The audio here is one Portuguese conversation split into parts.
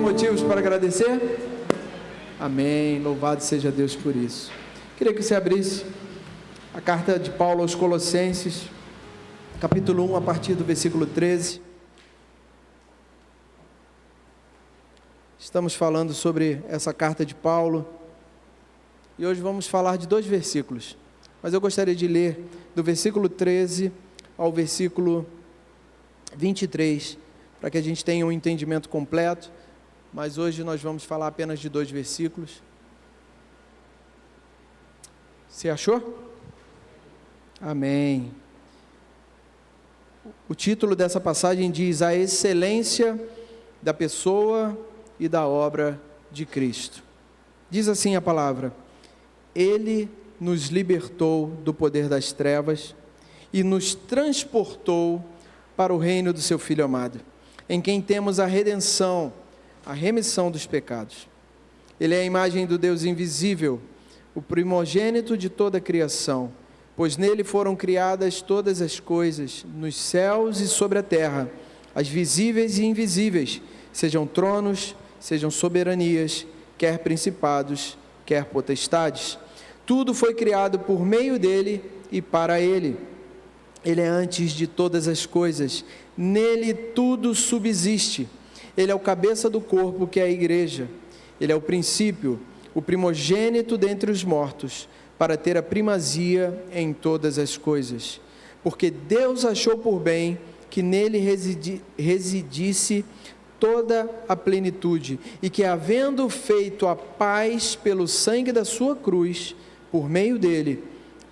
motivos para agradecer? Amém, louvado seja Deus por isso. Queria que você abrisse a carta de Paulo aos Colossenses, capítulo 1, a partir do versículo 13. Estamos falando sobre essa carta de Paulo, e hoje vamos falar de 2 versículos, mas eu gostaria de ler do versículo 13 ao versículo 23, para que a gente tenha um entendimento completo, mas hoje nós vamos falar apenas de 2 versículos. Você achou? Amém. O título dessa passagem diz: a excelência da pessoa e da obra de Cristo. Diz assim a palavra: Ele nos libertou do poder das trevas e nos transportou para o reino do seu Filho amado, em quem temos a redenção, a remissão dos pecados. Ele é a imagem do Deus invisível, o primogênito de toda a criação, pois nele foram criadas todas as coisas, nos céus e sobre a terra, as visíveis e invisíveis, sejam tronos, sejam soberanias, quer principados, quer potestades. Tudo foi criado por meio dele e para ele. Ele é antes de todas as coisas, nele tudo subsiste. Ele é o cabeça do corpo, que é a igreja. Ele é o princípio, o primogênito dentre os mortos, para ter a primazia em todas as coisas. Porque Deus achou por bem que nele residisse toda a plenitude, e que, havendo feito a paz pelo sangue da sua cruz, por meio dele,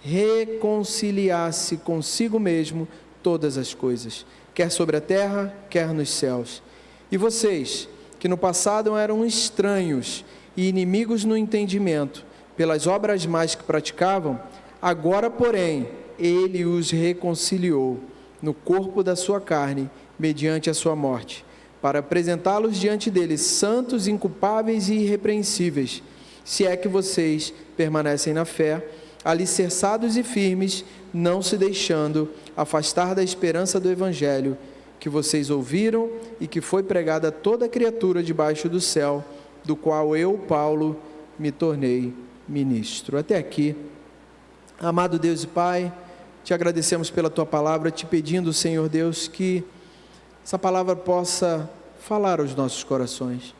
reconciliasse consigo mesmo todas as coisas, quer sobre a terra, quer nos céus. E vocês, que no passado eram estranhos e inimigos no entendimento, pelas obras más que praticavam, agora, porém, ele os reconciliou no corpo da sua carne, mediante a sua morte, para apresentá-los diante dele santos, inculpáveis e irrepreensíveis, se é que vocês permanecem na fé, alicerçados e firmes, não se deixando afastar da esperança do Evangelho, que vocês ouviram e que foi pregada a toda criatura debaixo do céu, do qual eu, Paulo, me tornei ministro. Até aqui. Amado Deus e Pai, te agradecemos pela tua palavra, te pedindo, Senhor Deus, que essa palavra possa falar aos nossos corações.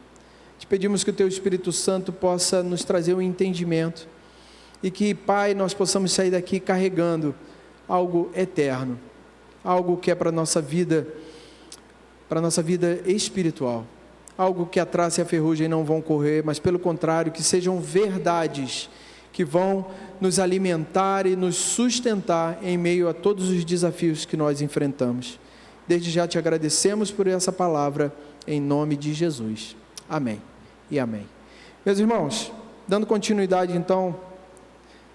Te pedimos que o teu Espírito Santo possa nos trazer um entendimento e que, Pai, nós possamos sair daqui carregando algo eterno, algo que é para a nossa vida espiritual, algo que a traça e a ferrugem não vão correr, mas pelo contrário, que sejam verdades que vão nos alimentar e nos sustentar em meio a todos os desafios que nós enfrentamos. Desde já te agradecemos por essa palavra, em nome de Jesus. Amém e amém. Meus irmãos, dando continuidade então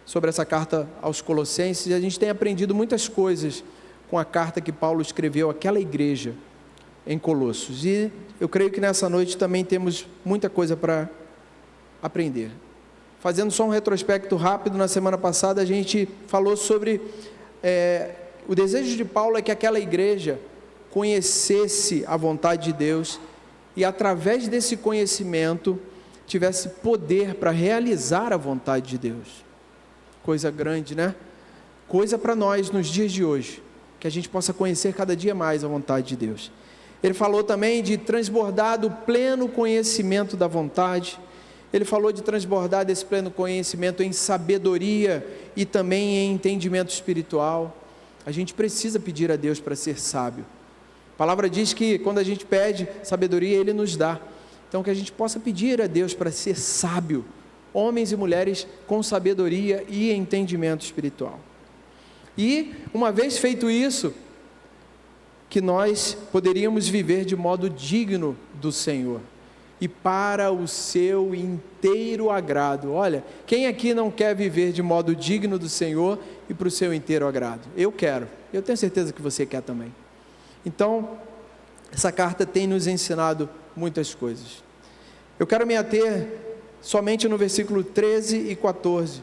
sobre essa carta aos Colossenses, a gente tem aprendido muitas coisas com a carta que Paulo escreveu àquela igreja em Colossos, e eu creio que nessa noite também temos muita coisa para aprender. Fazendo só um retrospecto rápido, na semana passada a gente falou sobre o desejo de Paulo é que aquela igreja conhecesse a vontade de Deus e, através desse conhecimento, tivesse poder para realizar a vontade de Deus. Coisa grande, né? Coisa para nós nos dias de hoje, que a gente possa conhecer cada dia mais a vontade de Deus. Ele falou também de transbordar do pleno conhecimento da vontade. Ele falou de transbordar desse pleno conhecimento em sabedoria e também em entendimento espiritual. A gente precisa pedir a Deus para ser sábio. A palavra diz que quando a gente pede sabedoria, Ele nos dá. Então que a gente possa pedir a Deus para ser sábio, homens e mulheres com sabedoria e entendimento espiritual. E uma vez feito isso, que nós poderíamos viver de modo digno do Senhor e para o seu inteiro agrado. Olha, quem aqui não quer viver de modo digno do Senhor e para o seu inteiro agrado? Eu quero, eu tenho certeza que você quer também. Então, essa carta tem nos ensinado muitas coisas. Eu quero me ater somente no versículo 13 e 14,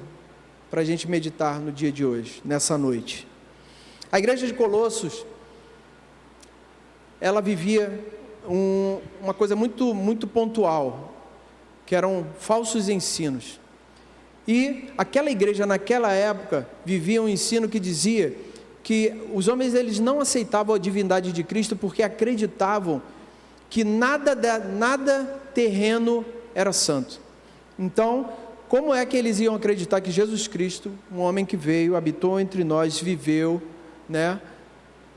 para a gente meditar no dia de hoje, nessa noite. A igreja de Colossos, ela vivia uma coisa muito, muito pontual, que eram falsos ensinos. E aquela igreja naquela época vivia um ensino que dizia que os homens eles não aceitavam a divindade de Cristo porque acreditavam que nada terreno era santo. Então, como é que eles iam acreditar que Jesus Cristo, um homem que veio, habitou entre nós, viveu, né,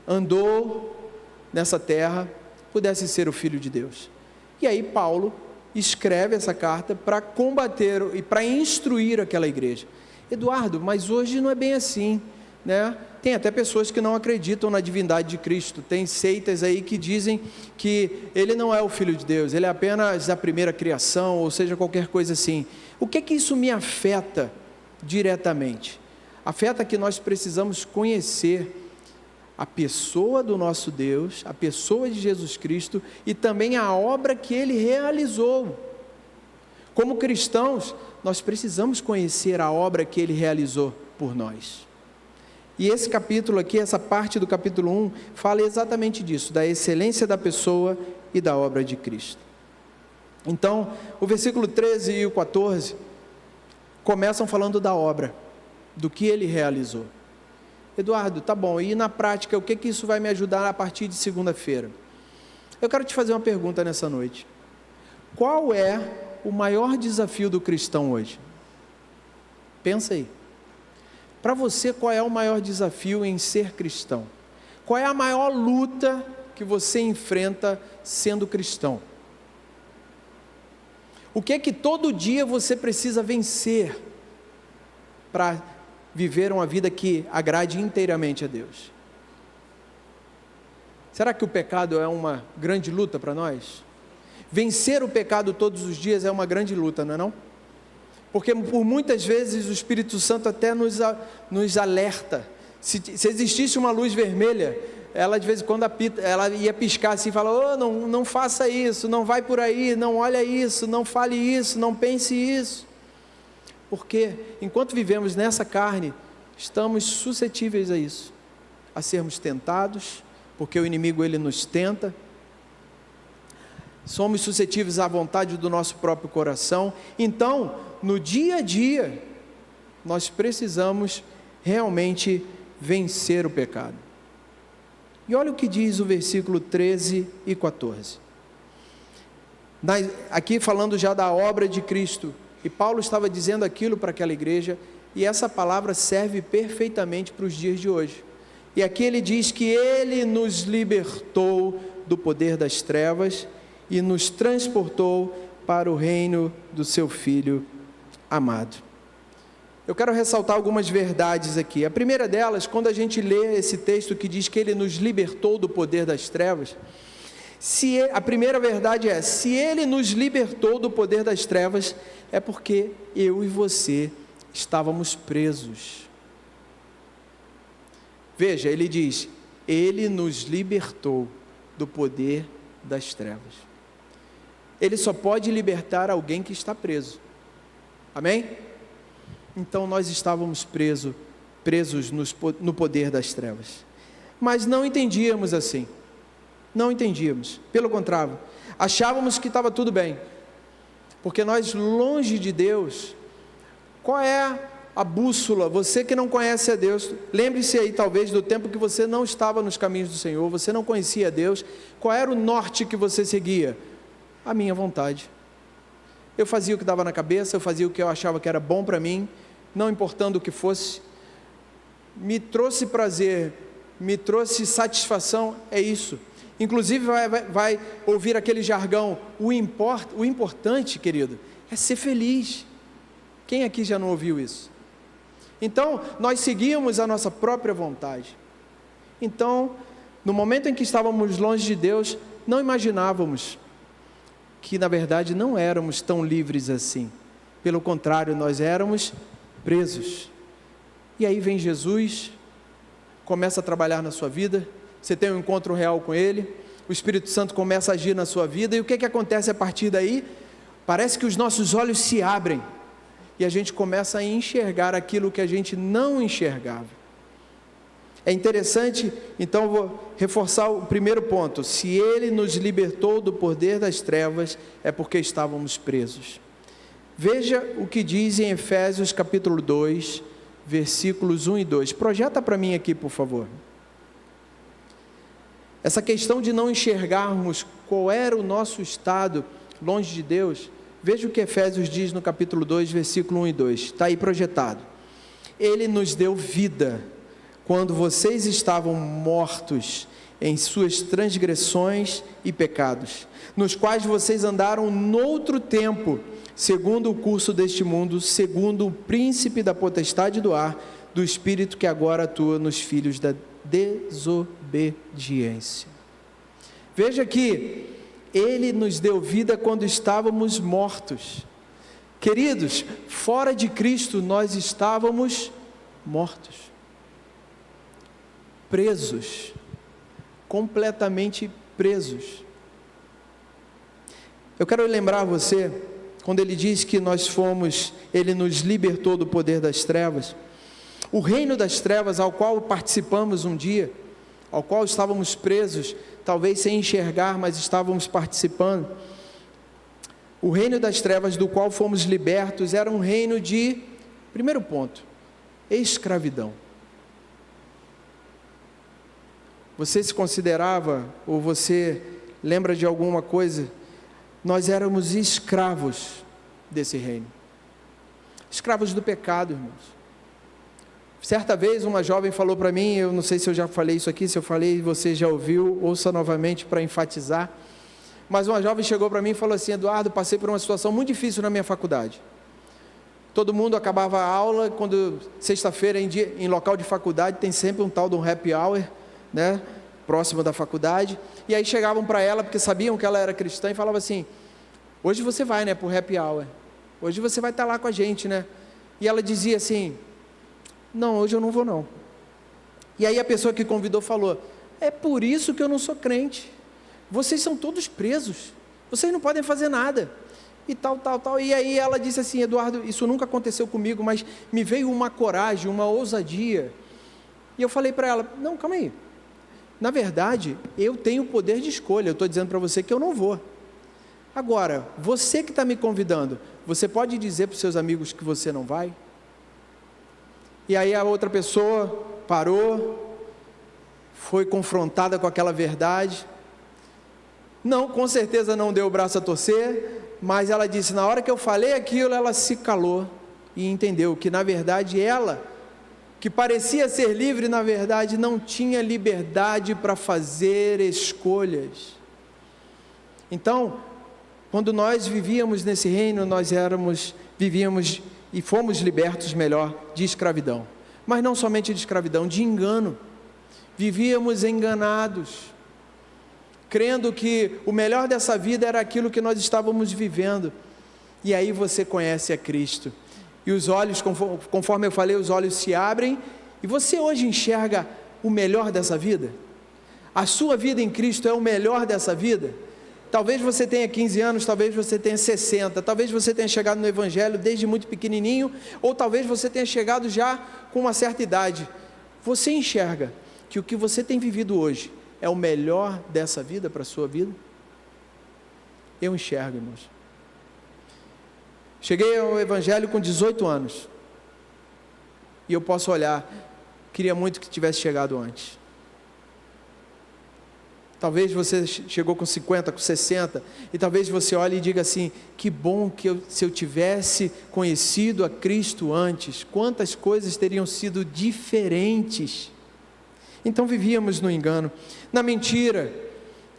andou nessa terra, pudesse ser o Filho de Deus? E aí Paulo escreve essa carta para combater e para instruir aquela igreja. Eduardo, mas hoje não é bem assim, né? Tem até pessoas que não acreditam na divindade de Cristo, tem seitas aí que dizem que ele não é o Filho de Deus, ele é apenas a primeira criação, ou seja, qualquer coisa assim. O que é que isso me afeta diretamente? Afeta que nós precisamos conhecer a pessoa do nosso Deus, a pessoa de Jesus Cristo e também a obra que Ele realizou. Como cristãos, nós precisamos conhecer a obra que Ele realizou por nós. E esse capítulo aqui, essa parte do capítulo 1, fala exatamente disso, da excelência da pessoa e da obra de Cristo. Então, o versículo 13 e o 14 começam falando da obra, do que Ele realizou. Eduardo, tá bom, e na prática, o que isso vai me ajudar a partir de segunda-feira? Eu quero te fazer uma pergunta nessa noite. Qual é o maior desafio do cristão hoje? Pensa aí. Para você, qual é o maior desafio em ser cristão? Qual é a maior luta que você enfrenta sendo cristão? O que é que todo dia você precisa vencer para viver uma vida que agrade inteiramente a Deus? Será que o pecado é uma grande luta para nós? Vencer o pecado todos os dias é uma grande luta, não é não? Porque por muitas vezes o Espírito Santo até nos alerta. Se existisse uma luz vermelha, ela de vez em quando ela ia piscar assim e falar: oh, não faça isso, não vai por aí, não olha isso, não fale isso, não pense isso. Porque enquanto vivemos nessa carne, estamos suscetíveis a isso, a sermos tentados, porque o inimigo ele nos tenta. Somos suscetíveis à vontade do nosso próprio coração. Então, no dia a dia, nós precisamos realmente vencer o pecado. E olha o que diz o versículo 13 e 14. Aqui falando já da obra de Cristo, e Paulo estava dizendo aquilo para aquela igreja, e essa palavra serve perfeitamente para os dias de hoje. E aqui ele diz que Ele nos libertou do poder das trevas e nos transportou para o reino do seu Filho amado. Eu quero ressaltar algumas verdades aqui. A primeira delas, quando a gente lê esse texto que diz que Ele nos libertou do poder das trevas, a primeira verdade é: se Ele nos libertou do poder das trevas, é porque eu e você estávamos presos. Veja, ele diz: Ele nos libertou do poder das trevas. Ele só pode libertar alguém que está preso. Amém? Então nós estávamos presos no poder das trevas. Mas não entendíamos assim. Não entendíamos. Pelo contrário, achávamos que estava tudo bem. Porque nós, longe de Deus, qual é a bússola? Você que não conhece a Deus, lembre-se aí talvez do tempo que você não estava nos caminhos do Senhor, você não conhecia a Deus. Qual era o norte que você seguia? A minha vontade. Eu fazia o que dava na cabeça, eu fazia o que eu achava que era bom para mim, não importando o que fosse. Me trouxe prazer, me trouxe satisfação, é isso. Inclusive vai ouvir aquele jargão: o importante, querido, é ser feliz. Quem aqui já não ouviu isso? Então, nós seguíamos a nossa própria vontade. Então, no momento em que estávamos longe de Deus, não imaginávamos que na verdade não éramos tão livres assim. Pelo contrário, nós éramos presos. E aí vem Jesus, começa a trabalhar na sua vida, você tem um encontro real com Ele, o Espírito Santo começa a agir na sua vida, e o que acontece a partir daí? Parece que os nossos olhos se abrem, e a gente começa a enxergar aquilo que a gente não enxergava. É interessante, então vou reforçar o primeiro ponto: se Ele nos libertou do poder das trevas, é porque estávamos presos. Veja o que diz em Efésios capítulo 2, versículos 1 e 2. Projeta para mim aqui, por favor. Essa questão de não enxergarmos qual era o nosso estado longe de Deus, veja o que Efésios diz no capítulo 2, versículo 1 e 2. Está aí projetado. Ele nos deu vida quando vocês estavam mortos em suas transgressões e pecados, nos quais vocês andaram noutro tempo, segundo o curso deste mundo, segundo o príncipe da potestade do ar, do espírito que agora atua nos filhos da desobediência. Veja que Ele nos deu vida quando estávamos mortos. Queridos, fora de Cristo nós estávamos mortos, presos, completamente presos. Eu quero lembrar você, quando ele diz que Ele nos libertou do poder das trevas, o reino das trevas ao qual participamos um dia, ao qual estávamos presos, talvez sem enxergar, mas estávamos participando. O reino das trevas do qual fomos libertos era um reino de, primeiro ponto, escravidão. Você se considerava, ou você lembra de alguma coisa? Nós éramos escravos desse reino, escravos do pecado, irmãos. Certa vez uma jovem falou para mim, eu não sei se eu já falei isso aqui, se eu falei você já ouviu, ouça novamente para enfatizar, mas uma jovem chegou para mim e falou assim: Eduardo, passei por uma situação muito difícil na minha faculdade. Todo mundo acabava a aula, quando sexta-feira em local de faculdade tem sempre um tal de um happy hour, né, próximo da faculdade, e aí chegavam para ela, porque sabiam que ela era cristã, e falavam assim: hoje você vai, né, para o happy hour, hoje você vai estar lá com a gente, né? E ela dizia assim: não, hoje eu não vou não. E aí a pessoa que convidou falou: é por isso que eu não sou crente, vocês são todos presos, vocês não podem fazer nada, e tal. E aí ela disse assim: Eduardo, isso nunca aconteceu comigo, mas me veio uma coragem, uma ousadia, e eu falei para ela: não, calma aí, na verdade, eu tenho o poder de escolha, eu estou dizendo para você que eu não vou. Agora, você que está me convidando, você pode dizer para os seus amigos que você não vai? E aí a outra pessoa parou, foi confrontada com aquela verdade, não, com certeza não deu o braço a torcer, mas ela disse: na hora que eu falei aquilo, ela se calou e entendeu que na verdade ela, que parecia ser livre, na verdade não tinha liberdade para fazer escolhas. Então, quando nós vivíamos nesse reino, vivíamos e fomos libertos, melhor, de escravidão, mas não somente de escravidão, de engano. Vivíamos enganados, crendo que o melhor dessa vida era aquilo que nós estávamos vivendo. E aí você conhece a Cristo, e os olhos, conforme eu falei, os olhos se abrem, e você hoje enxerga o melhor dessa vida. A sua vida em Cristo é o melhor dessa vida. Talvez você tenha 15 anos, talvez você tenha 60, talvez você tenha chegado no Evangelho desde muito pequenininho, ou talvez você tenha chegado já com uma certa idade. Você enxerga que o que você tem vivido hoje é o melhor dessa vida para a sua vida? Eu enxergo, irmãos. Cheguei ao Evangelho com 18 anos, e eu posso olhar, queria muito que tivesse chegado antes. Talvez você chegou com 50, com 60, e talvez você olhe e diga assim: que bom que se eu tivesse conhecido a Cristo antes, quantas coisas teriam sido diferentes. Então vivíamos no engano, na mentira,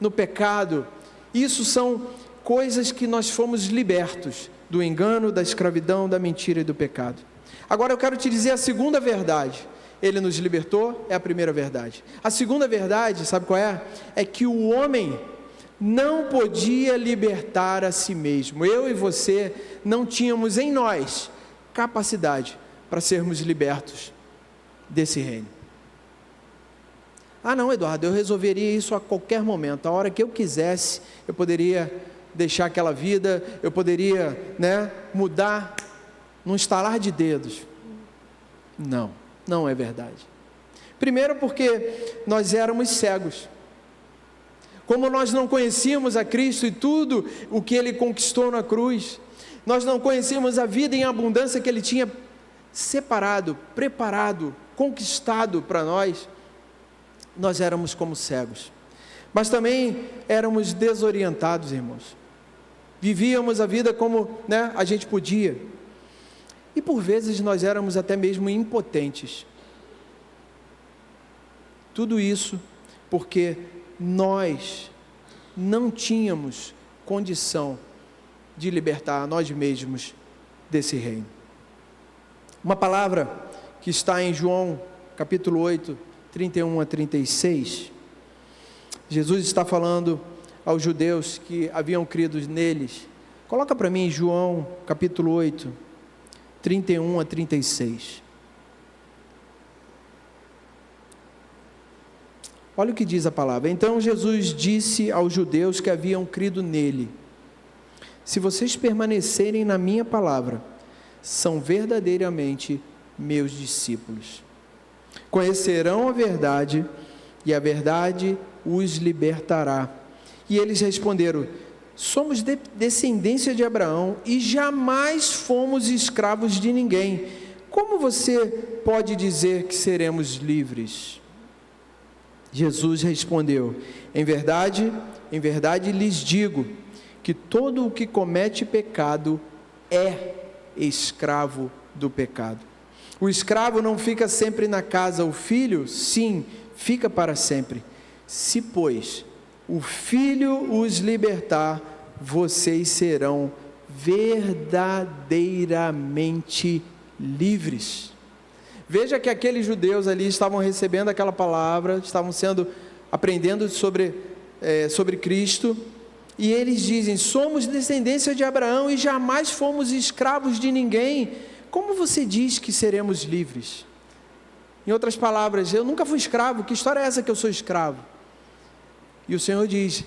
no pecado. Isso são coisas que nós fomos libertos, do engano, da escravidão, da mentira e do pecado. Agora eu quero te dizer a segunda verdade. Ele nos libertou, é a primeira verdade. A segunda verdade, sabe qual é? É que o homem não podia libertar a si mesmo. Eu e você não tínhamos em nós capacidade para sermos libertos desse reino. Ah não, Eduardo, eu resolveria isso a qualquer momento. A hora que eu quisesse, eu poderia deixar aquela vida, eu poderia, mudar num estalar de dedos. Não é verdade. Primeiro porque nós éramos cegos. Como nós não conhecíamos a Cristo e tudo o que Ele conquistou na cruz, nós não conhecíamos a vida em abundância que Ele tinha separado, preparado, conquistado para nós, nós éramos como cegos. Mas também éramos desorientados, irmãos. Vivíamos a vida como a gente podia. E por vezes nós éramos até mesmo impotentes. Tudo isso porque nós não tínhamos condição de libertar a nós mesmos desse reino. Uma palavra que está em João capítulo 8, 31 a 36, Jesus está falando aos judeus que haviam crido neles. Coloca para mim João capítulo 8, 31 a 36. Olha o que diz a palavra. Então Jesus disse aos judeus que haviam crido nele: se vocês permanecerem na minha palavra, são verdadeiramente meus discípulos. Conhecerão a verdade, e a verdade os libertará. E eles responderam: somos descendência de Abraão e jamais fomos escravos de ninguém. Como você pode dizer que seremos livres? Jesus respondeu: em verdade lhes digo, que todo o que comete pecado é escravo do pecado. O escravo não fica sempre na casa, o filho, sim, fica para sempre. Se, pois, o filho os libertar, vocês serão verdadeiramente livres. Veja que aqueles judeus ali estavam recebendo aquela palavra, estavam aprendendo sobre Cristo, e eles dizem: somos descendência de Abraão e jamais fomos escravos de ninguém. Como você diz que seremos livres? Em outras palavras, eu nunca fui escravo, que história é essa que eu sou escravo? E o Senhor diz: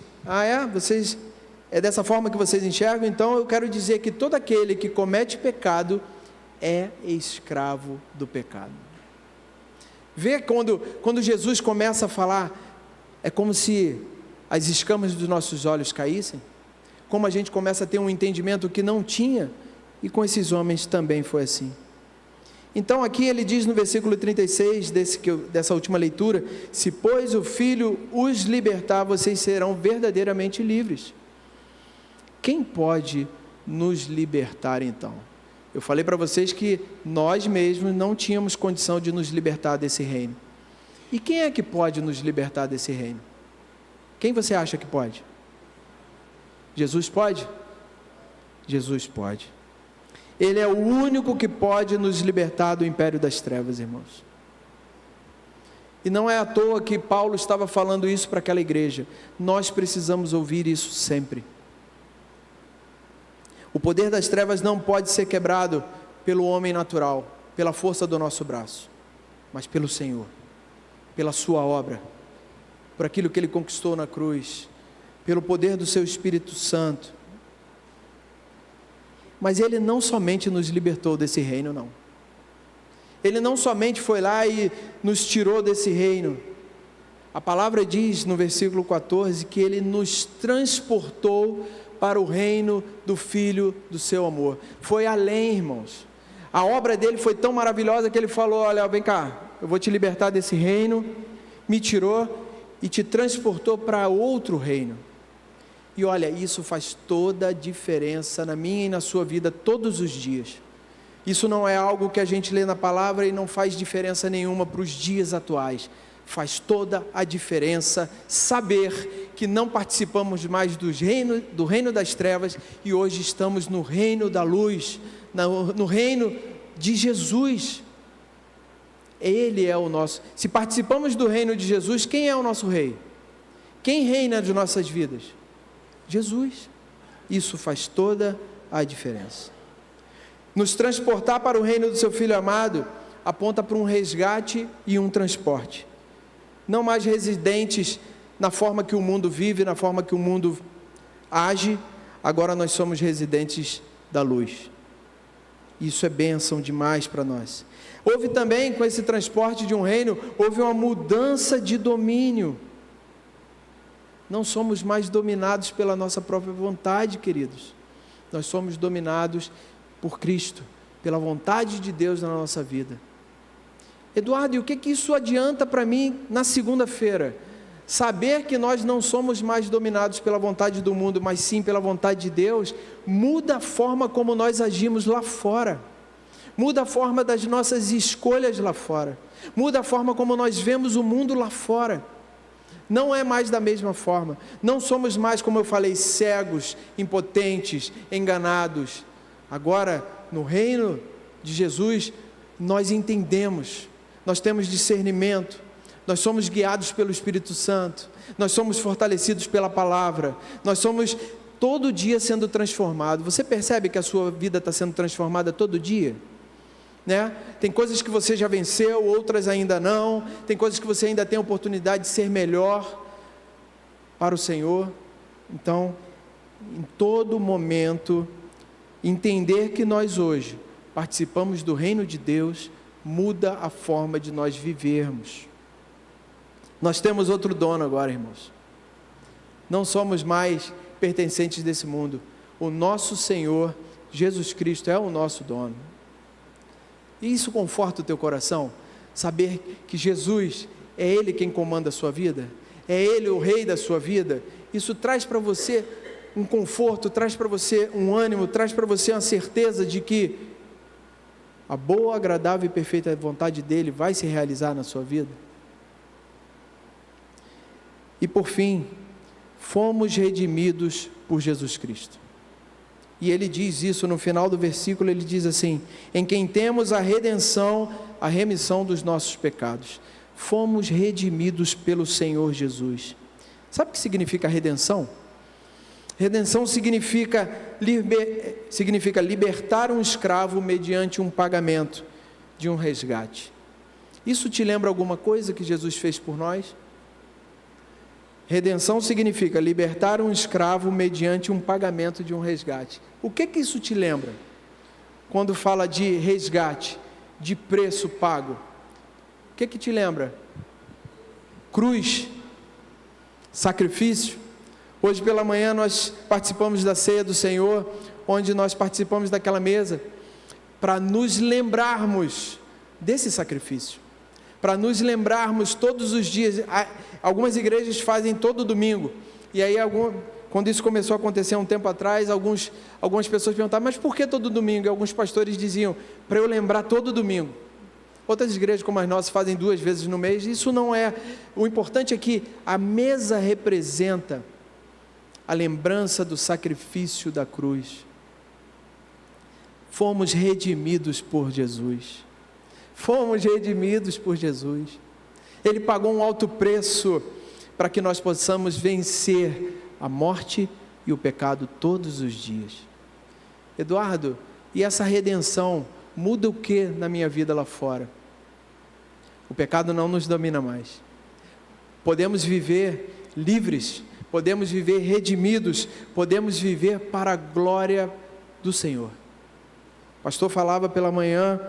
é dessa forma que vocês enxergam? Então eu quero dizer que todo aquele que comete pecado é escravo do pecado. Vê quando Jesus começa a falar, é como se as escamas dos nossos olhos caíssem, como a gente começa a ter um entendimento que não tinha, e com esses homens também foi assim. Então aqui ele diz no versículo 36, dessa última leitura: se pois o Filho os libertar, vocês serão verdadeiramente livres. Quem pode nos libertar então? Eu falei para vocês que nós mesmos não tínhamos condição de nos libertar desse reino. E quem é que pode nos libertar desse reino? Quem você acha que pode? Jesus pode? Jesus pode. Ele é o único que pode nos libertar do império das trevas, irmãos. E não é à toa que Paulo estava falando isso para aquela igreja. Nós precisamos ouvir isso sempre. O poder das trevas não pode ser quebrado pelo homem natural, pela força do nosso braço, mas pelo Senhor, pela sua obra, por aquilo que Ele conquistou na cruz, pelo poder do seu Espírito Santo. Mas Ele não somente nos libertou desse reino, não. Ele não somente foi lá e nos tirou desse reino. A palavra diz no versículo 14 que Ele nos transportou para o reino do Filho do seu amor. Foi além, irmãos. A obra dele foi tão maravilhosa que Ele falou: olha, vem cá, eu vou te libertar desse reino. Me tirou e te transportou para outro reino. E olha, isso faz toda a diferença na minha e na sua vida todos os dias. Isso não é algo que a gente lê na palavra e não faz diferença nenhuma para os dias atuais. Faz toda a diferença saber que não participamos mais do reino das trevas e hoje estamos no reino da luz, no reino de Jesus. Ele é o nosso. Se participamos do reino de Jesus, quem é o nosso rei? Quem reina de nossas vidas? Jesus. Isso faz toda a diferença. Nos transportar para o reino do seu Filho amado aponta para um resgate e um transporte. Não mais residentes na forma que o mundo vive, na forma que o mundo age, agora nós somos residentes da luz. Isso é bênção demais para nós. Houve também, com esse transporte de um reino, houve uma mudança de domínio. Não somos mais dominados pela nossa própria vontade, queridos. Nós somos dominados por Cristo, pela vontade de Deus na nossa vida. Eduardo, e o que isso adianta para mim na segunda-feira? Saber que nós não somos mais dominados pela vontade do mundo, mas sim pela vontade de Deus, muda a forma como nós agimos lá fora, muda a forma das nossas escolhas lá fora, muda a forma como nós vemos o mundo lá fora. Não é mais da mesma forma, não somos mais, como eu falei, cegos, impotentes, enganados. Agora, no reino de Jesus, nós entendemos, nós temos discernimento, nós somos guiados pelo Espírito Santo, nós somos fortalecidos pela palavra, nós somos todo dia sendo transformados. Você percebe que a sua vida está sendo transformada todo dia? Né? Tem coisas que você já venceu, outras ainda não, tem coisas que você ainda tem a oportunidade de ser melhor para o Senhor. Então, em todo momento, entender que nós hoje participamos do reino de Deus, muda a forma de nós vivermos. Nós temos outro dono agora, irmãos. Não somos mais pertencentes desse mundo. O nosso Senhor, Jesus Cristo, é o nosso dono. E isso conforta o teu coração? Saber que Jesus é Ele quem comanda a sua vida? É Ele o Rei da sua vida? Isso traz para você um conforto, traz para você um ânimo, traz para você uma certeza de que a boa, agradável e perfeita vontade dEle vai se realizar na sua vida? E por fim, fomos redimidos por Jesus Cristo. E ele diz isso no final do versículo, ele diz assim: em quem temos a redenção, a remissão dos nossos pecados. Fomos redimidos pelo Senhor Jesus. Sabe o que significa redenção? Redenção significa libertar um escravo mediante um pagamento de um resgate. Isso te lembra alguma coisa que Jesus fez por nós? Redenção significa libertar um escravo mediante um pagamento de um resgate. O que isso te lembra? Quando fala de resgate, de preço pago. O que te lembra? Cruz, sacrifício. Hoje pela manhã nós participamos da ceia do Senhor, onde nós participamos daquela mesa, para nos lembrarmos desse sacrifício. Para nos lembrarmos todos os dias. Algumas igrejas fazem todo domingo, e aí quando isso começou a acontecer há um tempo atrás, algumas pessoas perguntavam, mas por que todo domingo? E alguns pastores diziam, para eu lembrar todo domingo. Outras igrejas como as nossas fazem 2 vezes no mês. Isso não é, o importante é que a mesa representa a lembrança do sacrifício da cruz. Fomos redimidos por Jesus. Fomos redimidos por Jesus. Ele pagou um alto preço para que nós possamos vencer a morte e o pecado todos os dias. Eduardo, e essa redenção muda o que na minha vida lá fora? O pecado não nos domina mais. Podemos viver livres, podemos viver redimidos, podemos viver para a glória do Senhor. O pastor falava pela manhã,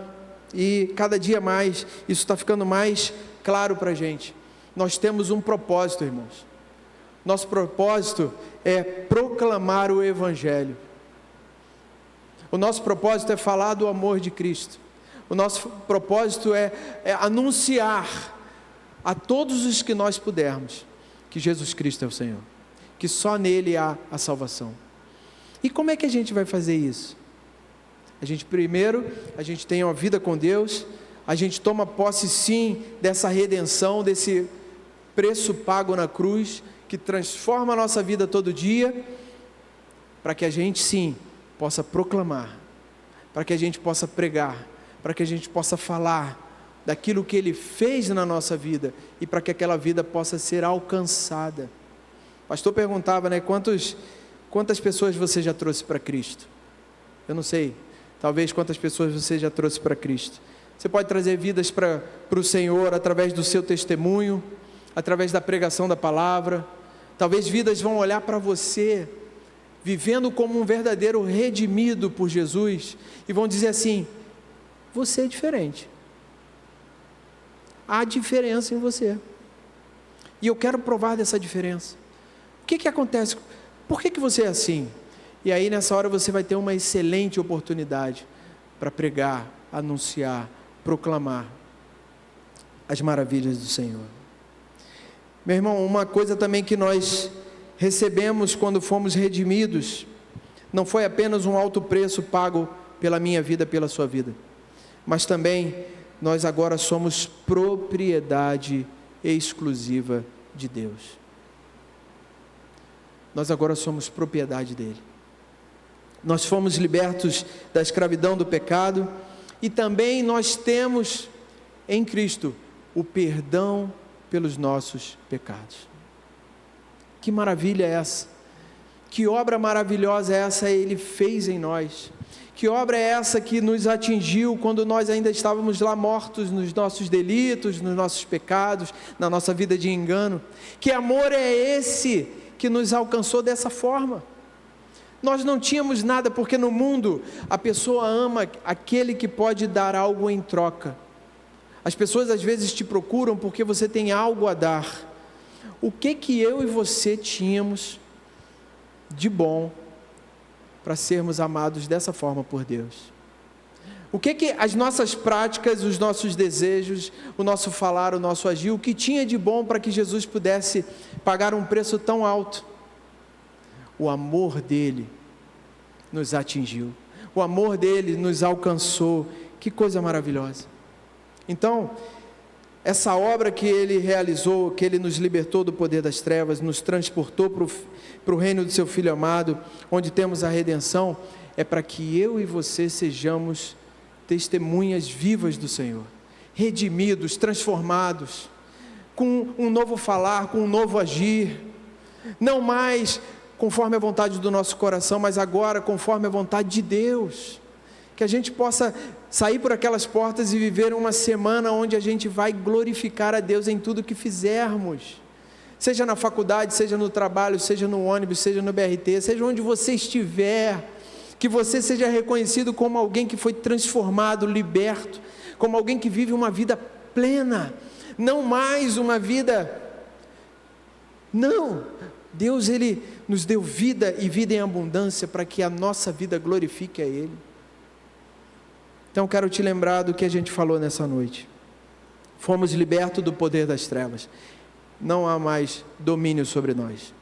e cada dia mais, isso está ficando mais claro para a gente. Nós temos um propósito, irmãos. Nosso propósito é proclamar o Evangelho. O nosso propósito é falar do amor de Cristo. O nosso propósito é anunciar a todos os que nós pudermos que Jesus Cristo é o Senhor, que só nele há a salvação. E como é que a gente vai fazer isso? Primeiro, a gente tem uma vida com Deus, a gente toma posse sim dessa redenção, desse preço pago na cruz, que transforma a nossa vida todo dia, para que a gente sim possa proclamar, para que a gente possa pregar, para que a gente possa falar daquilo que Ele fez na nossa vida, e para que aquela vida possa ser alcançada. O pastor perguntava, quantas pessoas você já trouxe para Cristo? Eu não sei. Talvez quantas pessoas você já trouxe para Cristo. Você pode trazer vidas para o Senhor através do seu testemunho, através da pregação da palavra. Talvez vidas vão olhar para você vivendo como um verdadeiro redimido por Jesus, e vão dizer assim: você é diferente, há diferença em você, e eu quero provar dessa diferença. O que acontece? Por que você é assim? E aí nessa hora você vai ter uma excelente oportunidade para pregar, anunciar, proclamar as maravilhas do Senhor. Meu irmão, uma coisa também que nós recebemos quando fomos redimidos, não foi apenas um alto preço pago pela minha vida, pela sua vida, mas também nós agora somos propriedade exclusiva de Deus. Nós agora somos propriedade dele. Nós fomos libertos da escravidão do pecado, e também nós temos em Cristo o perdão pelos nossos pecados. Que maravilha é essa? Que obra maravilhosa é essa Ele fez em nós? Que obra é essa que nos atingiu quando nós ainda estávamos lá mortos nos nossos delitos, nos nossos pecados, na nossa vida de engano? Que amor é esse que nos alcançou dessa forma? Nós não tínhamos nada, porque no mundo a pessoa ama aquele que pode dar algo em troca. As pessoas às vezes te procuram porque você tem algo a dar. O que eu e você tínhamos de bom para sermos amados dessa forma por Deus? O que as nossas práticas, os nossos desejos, o nosso falar, o nosso agir, o que tinha de bom para que Jesus pudesse pagar um preço tão alto? O amor dele nos atingiu, o amor dele nos alcançou. Que coisa maravilhosa! Então, essa obra que ele realizou, que ele nos libertou do poder das trevas, nos transportou para o reino do seu Filho amado, onde temos a redenção, é para que eu e você sejamos testemunhas vivas do Senhor, redimidos, transformados, com um novo falar, com um novo agir, não mais conforme a vontade do nosso coração, mas agora conforme a vontade de Deus. Que a gente possa sair por aquelas portas e viver uma semana onde a gente vai glorificar a Deus em tudo que fizermos, seja na faculdade, seja no trabalho, seja no ônibus, seja no BRT, seja onde você estiver, que você seja reconhecido como alguém que foi transformado, liberto, como alguém que vive uma vida plena, não mais uma vida, não, Deus ele nos deu vida e vida em abundância para que a nossa vida glorifique a Ele. Então quero te lembrar do que a gente falou nessa noite. Fomos libertos do poder das trevas. Não há mais domínio sobre nós.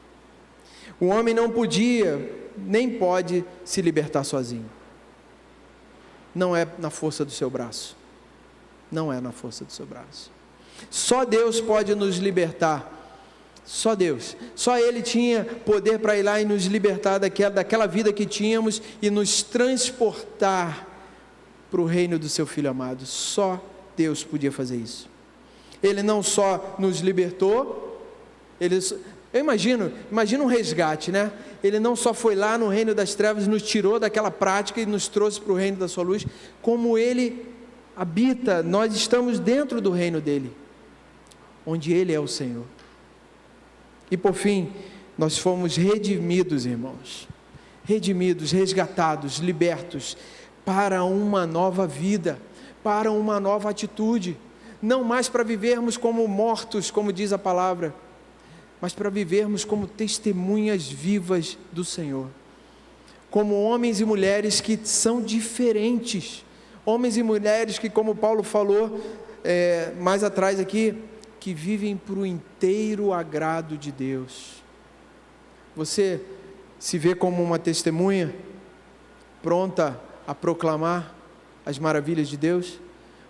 O homem não podia, nem pode se libertar sozinho. Não é na força do seu braço. Não é na força do seu braço. Só Deus pode nos libertar. Só Deus. Só Ele tinha poder para ir lá e nos libertar daquela vida que tínhamos e nos transportar para o reino do seu Filho amado. Só Deus podia fazer isso. Ele não só nos libertou, eu imagino um resgate, né? Ele não só foi lá no reino das trevas, nos tirou daquela prática e nos trouxe para o reino da sua luz, como Ele habita, nós estamos dentro do reino dEle, onde Ele é o Senhor. E por fim, nós fomos redimidos, irmãos, redimidos, resgatados, libertos, para uma nova vida, para uma nova atitude, não mais para vivermos como mortos, como diz a palavra, mas para vivermos como testemunhas vivas do Senhor, como homens e mulheres que são diferentes, homens e mulheres que, como Paulo falou mais atrás aqui, que vivem para o inteiro agrado de Deus. Você se vê como uma testemunha, pronta a proclamar as maravilhas de Deus?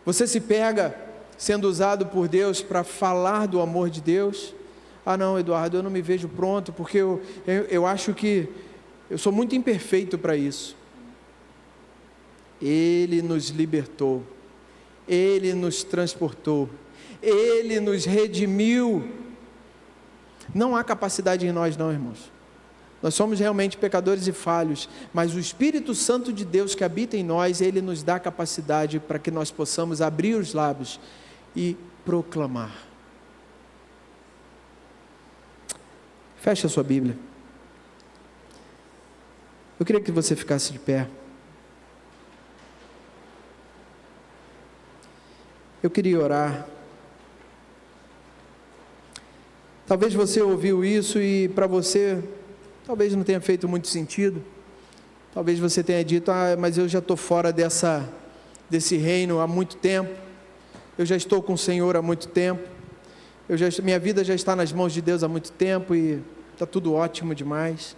Você se pega sendo usado por Deus para falar do amor de Deus? Ah não, Eduardo, eu não me vejo pronto, porque eu acho que eu sou muito imperfeito para isso. Ele nos libertou, Ele nos transportou, Ele nos redimiu. Não há capacidade em nós não, irmãos. Nós somos realmente pecadores e falhos, mas o Espírito Santo de Deus que habita em nós, Ele nos dá capacidade para que nós possamos abrir os lábios e proclamar. Feche a sua Bíblia. Eu queria que você ficasse de pé. Eu queria orar. Talvez você ouviu isso e para você, talvez não tenha feito muito sentido. Talvez você tenha dito, mas eu já estou fora desse reino há muito tempo. Eu já estou com o Senhor há muito tempo. Minha vida já está nas mãos de Deus há muito tempo e está tudo ótimo demais.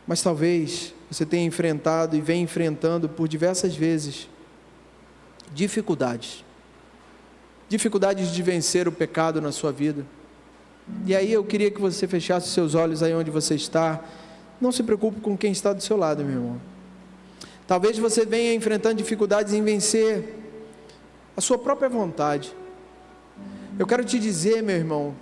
Mas talvez você tenha enfrentado e vem enfrentando por diversas vezes dificuldades de vencer o pecado na sua vida. E aí eu queria que você fechasse seus olhos aí onde você está. Não se preocupe com quem está do seu lado, meu irmão. Talvez você venha enfrentando dificuldades em vencer a sua própria vontade. Eu quero te dizer, meu irmão,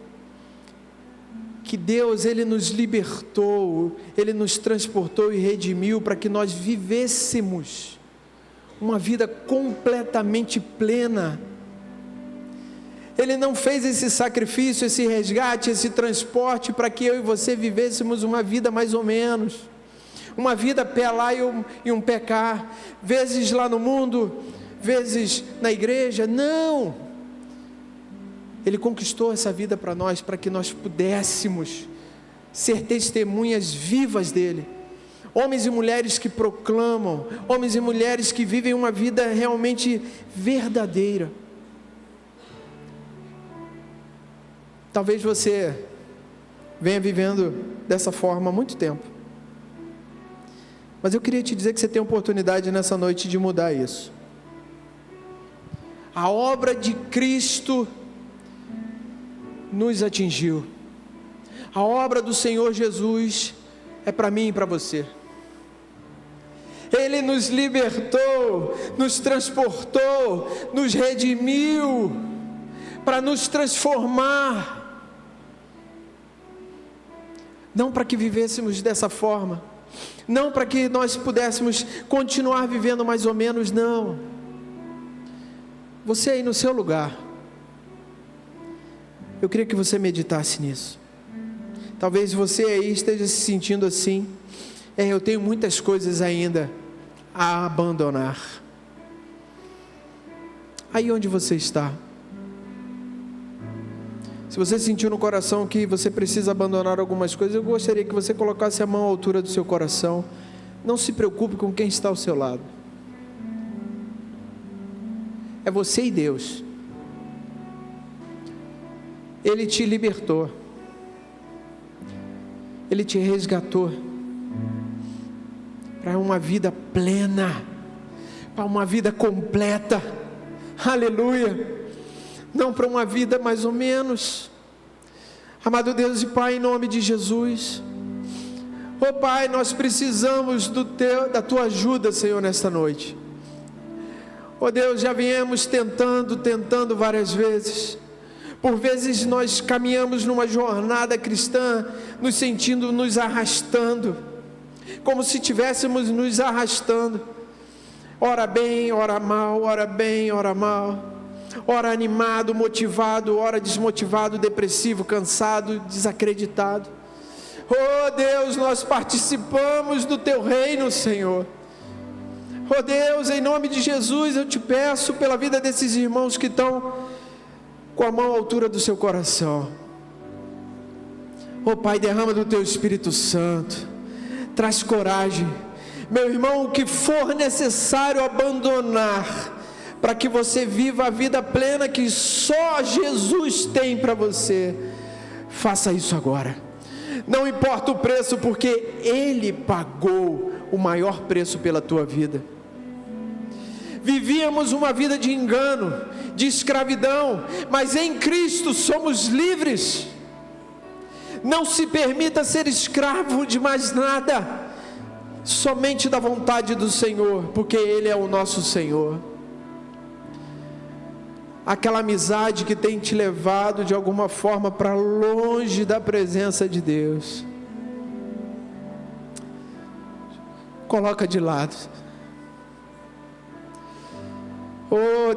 que Deus, Ele nos libertou, Ele nos transportou e redimiu para que nós vivêssemos uma vida completamente plena. Ele não fez esse sacrifício, esse resgate, esse transporte para que eu e você vivêssemos uma vida mais ou menos, uma vida pé lá e um pé cá, vezes lá no mundo, vezes na igreja. Não! Ele conquistou essa vida para nós, para que nós pudéssemos ser testemunhas vivas dele. Homens e mulheres que proclamam, homens e mulheres que vivem uma vida realmente verdadeira. Talvez você venha vivendo dessa forma há muito tempo. Mas eu queria te dizer que você tem a oportunidade nessa noite de mudar isso. A obra de Cristo nos atingiu. A obra do Senhor Jesus é para mim e para você. Ele nos libertou, nos transportou, nos redimiu, para nos transformar. Não para que vivêssemos dessa forma, não para que nós pudéssemos continuar vivendo mais ou menos, não. Você aí no seu lugar, eu queria que você meditasse nisso. Talvez você aí esteja se sentindo assim, eu tenho muitas coisas ainda a abandonar. Aí onde você está? Se você sentiu no coração que você precisa abandonar algumas coisas, eu gostaria que você colocasse a mão à altura do seu coração. Não se preocupe com quem está ao seu lado. É você e Deus. Ele te libertou. Ele te resgatou para uma vida plena, para uma vida completa. Aleluia! Não para uma vida mais ou menos. Amado Deus e Pai, em nome de Jesus, Pai, nós precisamos da Tua ajuda, Senhor, nesta noite. Deus, já viemos tentando várias vezes. Por vezes nós caminhamos numa jornada cristã, nos sentindo nos arrastando, como se estivéssemos nos arrastando, ora bem, ora mal, ora bem, ora mal, ora animado, motivado, ora desmotivado, depressivo, cansado, desacreditado. Deus, nós participamos do Teu reino, Senhor. Deus, em nome de Jesus, eu te peço pela vida desses irmãos que estão com a mão à altura do seu coração. Pai, derrama do Teu Espírito Santo, traz coragem, meu irmão, o que for necessário abandonar, para que você viva a vida plena que só Jesus tem para você, faça isso agora. Não importa o preço, porque Ele pagou o maior preço pela tua vida. Vivíamos uma vida de engano, de escravidão, mas em Cristo somos livres. Não se permita ser escravo de mais nada, somente da vontade do Senhor, porque Ele é o nosso Senhor. Aquela amizade que tem te levado de alguma forma para longe da presença de Deus, coloca de lado.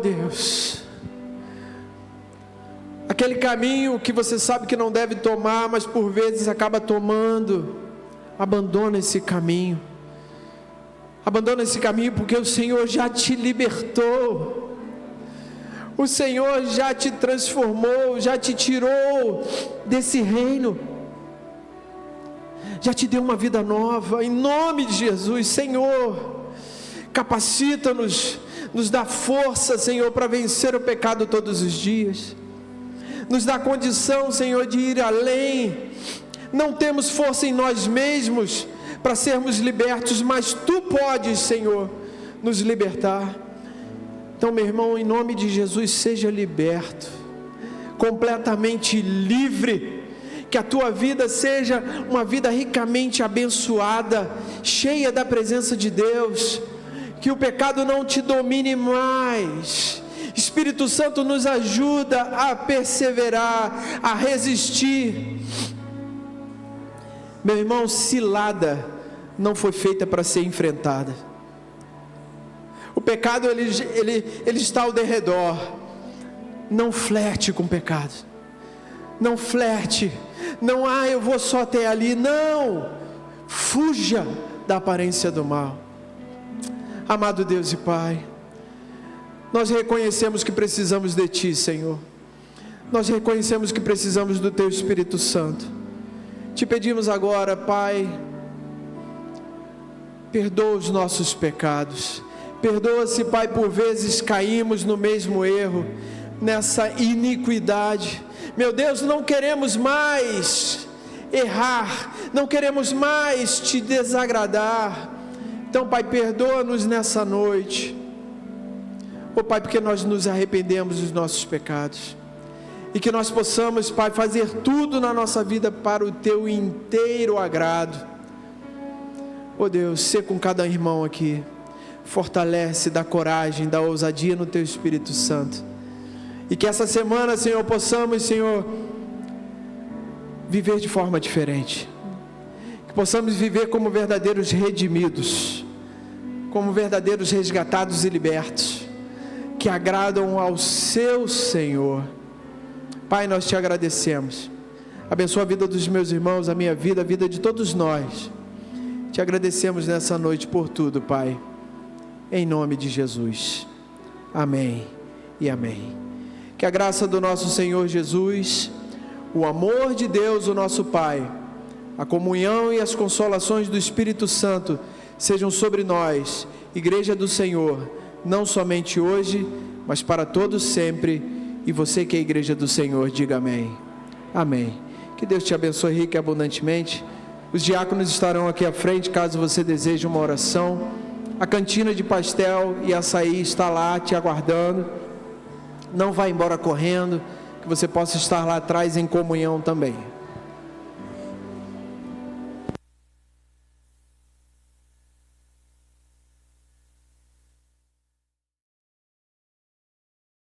Deus, aquele caminho que você sabe que não deve tomar, mas por vezes acaba tomando. Abandona esse caminho. Abandona esse caminho, porque o Senhor já te libertou. O Senhor já te transformou, já te tirou desse reino. Já te deu uma vida nova, em nome de Jesus. Senhor, capacita-nos, nos dá força, Senhor, para vencer o pecado todos os dias. Nos dá condição, Senhor, de ir além. Não temos força em nós mesmos para sermos libertos, mas Tu podes, Senhor, nos libertar. Então, meu irmão, em nome de Jesus, seja liberto, completamente livre. Que a tua vida seja uma vida ricamente abençoada, cheia da presença de Deus. Que o pecado não te domine mais. Espírito Santo nos ajuda a perseverar, a resistir. Meu irmão, cilada não foi feita para ser enfrentada. O pecado ele está ao derredor. Não flerte com o pecado. Não flerte. Não, eu vou só até ali. Não, fuja da aparência do mal. Amado Deus e Pai, nós reconhecemos que precisamos de Ti, Senhor. Nós reconhecemos que precisamos do Teu Espírito Santo. Te pedimos agora, Pai, perdoa os nossos pecados. Perdoa-se, Pai, por vezes caímos no mesmo erro, nessa iniquidade. Meu Deus, não queremos mais errar, não queremos mais Te desagradar. Então, Pai, perdoa-nos nessa noite. Pai, porque nós nos arrependemos dos nossos pecados. E que nós possamos, Pai, fazer tudo na nossa vida para o Teu inteiro agrado. Deus, sê com cada irmão aqui. Fortalece, dá coragem, dá ousadia no Teu Espírito Santo. E que essa semana, Senhor, possamos, Senhor, viver de forma diferente. Que possamos viver como verdadeiros redimidos, como verdadeiros resgatados e libertos, que agradam ao Seu Senhor. Pai, nós Te agradecemos. Abençoa a vida dos meus irmãos, a minha vida, a vida de todos nós. Te agradecemos nessa noite por tudo, Pai. Em nome de Jesus. Amém e amém. Que a graça do nosso Senhor Jesus, o amor de Deus, o nosso Pai, a comunhão e as consolações do Espírito Santo sejam sobre nós, Igreja do Senhor, não somente hoje, mas para todos sempre. E você que é a Igreja do Senhor, diga amém. Amém. Que Deus te abençoe rica e abundantemente. Os diáconos estarão aqui à frente, caso você deseje uma oração. A cantina de pastel e açaí está lá te aguardando. Não vá embora correndo, que você possa estar lá atrás em comunhão também.